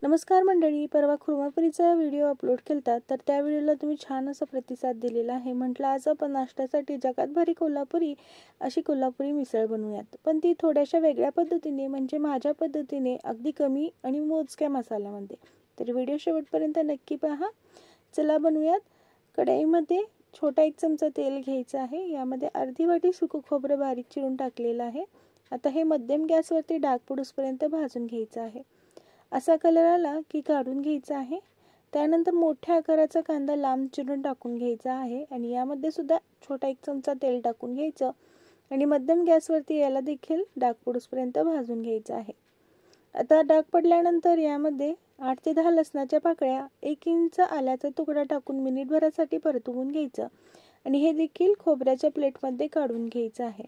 नमस्कार मंडळी, परवा खुर्मापुरीचा व्हिडिओ अपलोड केलता तर त्या व्हिडिओला तुम्ही छान असा प्रतिसाद दिलेला आहे. म्हटलं आज आपण नाश्त्यासाठी जगात भारी कोल्हापुरी अशी कोल्हापुरी मिसळ बनवूयात, पण ती थोड्याशा वेगळ्या पद्धतीने, म्हणजे माझ्या पद्धतीने, अगदी कमी आणि मोजक्या मसाल्यामध्ये. तर व्हिडिओ शेवटपर्यंत नक्की पहा. चला बनवूयात. कढईमध्ये छोटा 1 चमचा तेल घ्यायचं आहे. यामध्ये अर्धी वाटी सुकं खोबरं बारीक चिरून टाकलेलं आहे. आता हे मध्यम गॅसवरती डाग पडूसपर्यंत भाजून घ्यायचं आहे. असा कलर आला की काढून घ्यायचा आहे. त्यानंतर मोठ्या आकाराचा कांदा लांब चिरून टाकून घ्यायचा आहे आणि यामध्ये सुद्धा छोटा 1 चमचा तेल टाकून घ्यायचं आणि मध्यम गॅसवरती याला देखील डाग पडूसपर्यंत भाजून घ्यायचं आहे. आता डाग पडल्यानंतर यामध्ये 8 ते 10 लसणाच्या पाकळ्या, 1 इंच आल्याचा तुकडा टाकून मिनिटभरासाठी परतवून घ्यायचं आणि हे देखील खोबऱ्याच्या प्लेटमध्ये काढून घ्यायचं आहे.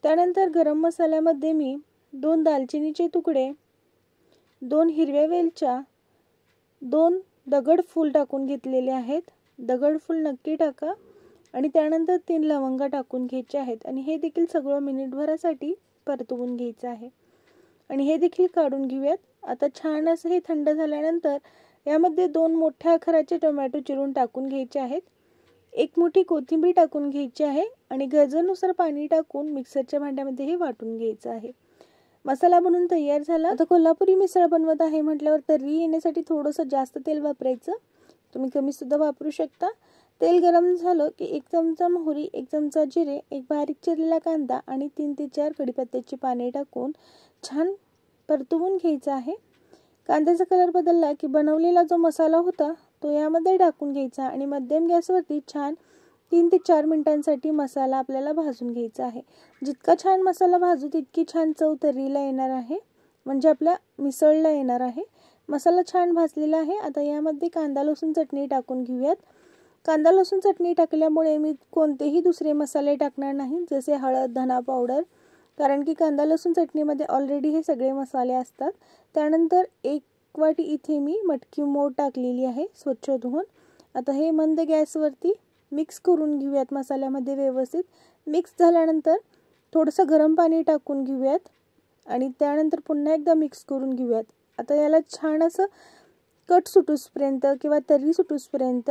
त्यानंतर गरम मसाल्यामध्ये मी 2 दालचिनीचे तुकडे, 2 हिरव्या वेलच्या, 2 दगडफूल टाकून घेतलेले आहेत. दगडफूल नक्की टाका आणि त्यानंतर 3 लवंगा टाकून घ्यायचे आहेत आणि हे देखील सगळं मिनिटभरासाठी परतवून घ्यायचं आहे आणि हे देखील काढून घेऊयात. आता छान असं हे थंड झाल्यानंतर यामध्ये 2 मोठ्या आकाराचे टोमॅटो चिरून टाकून घ्यायचे आहेत. 1 मुठी कोथिंबीर टाकून घ्यायची आहे आणि गरजेनुसार पाणी टाकून मिक्सरच्या भांड्यामध्ये हे वाटून घ्यायचं आहे. मसाला बनवून तयार झाला. आता कोल्हापुरी मिसळ बनवत आहे म्हटल्यावर तर्री येण्यासाठी थोडंसं जास्त तेल वापरायचं. तुम्ही कमी सुद्धा वापरू शकता. तेल गरम झालं की 1 चमचा मोहरी, 1 चमचा जिरे, 1 बारीक चिरलेला कांदा आणि 3 ते 4 कढीपत्त्याची पाने टाकून छान परतवून घ्यायचं आहे. कांद्याचा कलर बदलला की बनवलेला जो मसाला होता तो यामध्ये टाकून घ्यायचा आणि मध्यम गॅसवरती छान 3 ते 4 मिनिटांसाठी मसाला आपल्याला भाजून घ्यायचा आहे. जितका छान मसाला भाजू तितकी छान चव तर्रीला येणार आहे, म्हणजे आपल्या मिसळला येणार आहे. मसाला छान भाजलेला आहे. आता यामध्ये कांदा लसूण चटणी टाकून घेऊयात. कांदा लसूण चटणी टाकल्यामुळे मी कोणतेही दुसरे मसाले टाकणार नाही, जसे हळद, धना पावडर, कारण की कांदा लसूण चटणीमध्ये ऑलरेडी हे सगळे मसाले असतात. त्यानंतर 1 वाटी इथे मी मटकी मोड टाकलेली आहे स्वच्छ धुवून. आता हे मंद गॅसवरती मिक्स करून घेऊयात मसाल्यामध्ये व्यवस्थित. मिक्स झाल्यानंतर थोडंसं गरम पाणी टाकून घेऊयात आणि त्यानंतर पुन्हा एकदा मिक्स करून घेऊयात. आता याला छान असं कट सुटूसपर्यंत किंवा तर्री सुटूसपर्यंत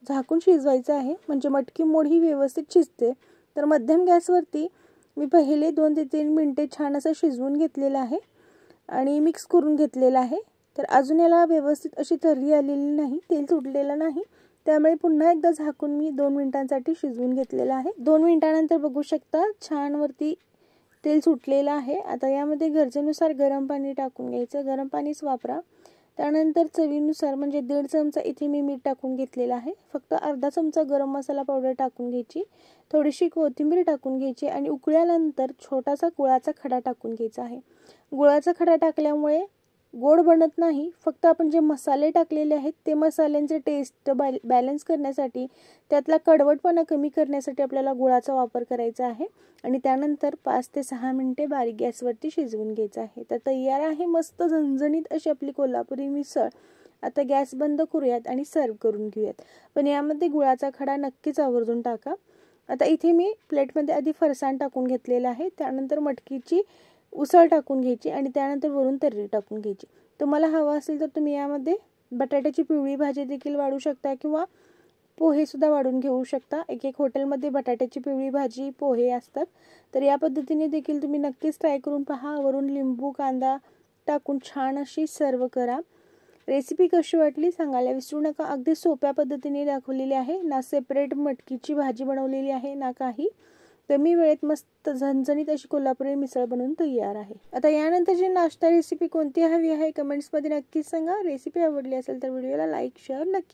झाकून शिजवायचं आहे, म्हणजे मटकी मोड ही व्यवस्थित शिजते. तर मध्यम गॅसवरती मी पहिले 2 ते 3 मिनिटे छान असं शिजवून घेतलेलं आहे आणि मिक्स करून घेतलेलं आहे. तर अजून याला व्यवस्थित अशी तर्री आलेली नाही, तेल सुटलेलं नाही, त्यामुळे पुन्हा एकदा झाकून मी 2 मिनिटांसाठी शिजवून घेतलेलं आहे. 2 मिनिटांनंतर बघू शकता छान वरती तेल सुटलेलं आहे. आता यामध्ये गरजेनुसार गरम पाणी टाकून घ्यायचं. गरम पाणीच वापरा. त्यानंतर चवीनुसार, म्हणजे 1.5 चमचा इथे मी मीठ टाकून घेतलेलं आहे. फक्त अर्धा चमचा गरम मसाला पावडर टाकून घ्यायची, थोडीशी कोथिंबीर टाकून घ्यायची आणि उकळल्यानंतर छोटासा गुळाचा खडा टाकून घ्यायचा आहे. गुळाचा खडा टाकल्यामुळे गोड बनत नाही, फक्त आपण जे मसाले टाकलेले आहेत ते मसाल्यांचे टेस्ट बॅलन्स करण्यासाठी, त्यातला कडवटपणा कमी करण्यासाठी आपल्याला गुळाचा वापर करायचा आहे आणि त्यानंतर 5 ते 6 मिनिटे बारीक गॅसवरती शिजवून घ्यायचं आहे. तर तयार आहे मस्त झणझणीत अशी आपली कोल्हापुरी मिसळ. आता गॅस बंद करूयात आणि सर्व करून घेऊयात, पण यामध्ये गुळाचा खडा नक्कीच आवर्जून टाका. आता इथे मी प्लेटमध्ये आधी फरसाण टाकून घेतलेलं आहे. त्यानंतर मटकीची उसळ टाकून घ्यायची आणि त्यानंतर वरून तर्री टाकून घ्यायची. तुम्हाला हवं असेल तर तुम्ही यामध्ये बटाट्याची पिवळी भाजी देखील वाढू शकता किंवा पोहे सुद्धा वाढून घेऊ शकता. एक हॉटेलमध्ये बटाट्याची पिवळी भाजी, पोहे असतात, तर या पद्धतीने देखील तुम्ही नक्कीच ट्राय करून पहा. वरून लिंबू, कांदा टाकून छान अशी सर्व करा. रेसिपी कशी वाटली सांगायला विसरू नका. अगदी सोप्या पद्धतीने दाखवलेली आहे. ना सेपरेट मटकीची भाजी बनवलेली आहे ना काही. कमी वेळेत मस्त झणझणीत अशी कोल्हापुरी मिसळ बनवून तयार आहे. आता यानंतरची नाश्ता रेसिपी कोणती हवी आहे कमेंट्समध्ये नक्कीच सांगा. रेसिपी आवडली असेल तर व्हिडिओला लाईक, शेअर नक्की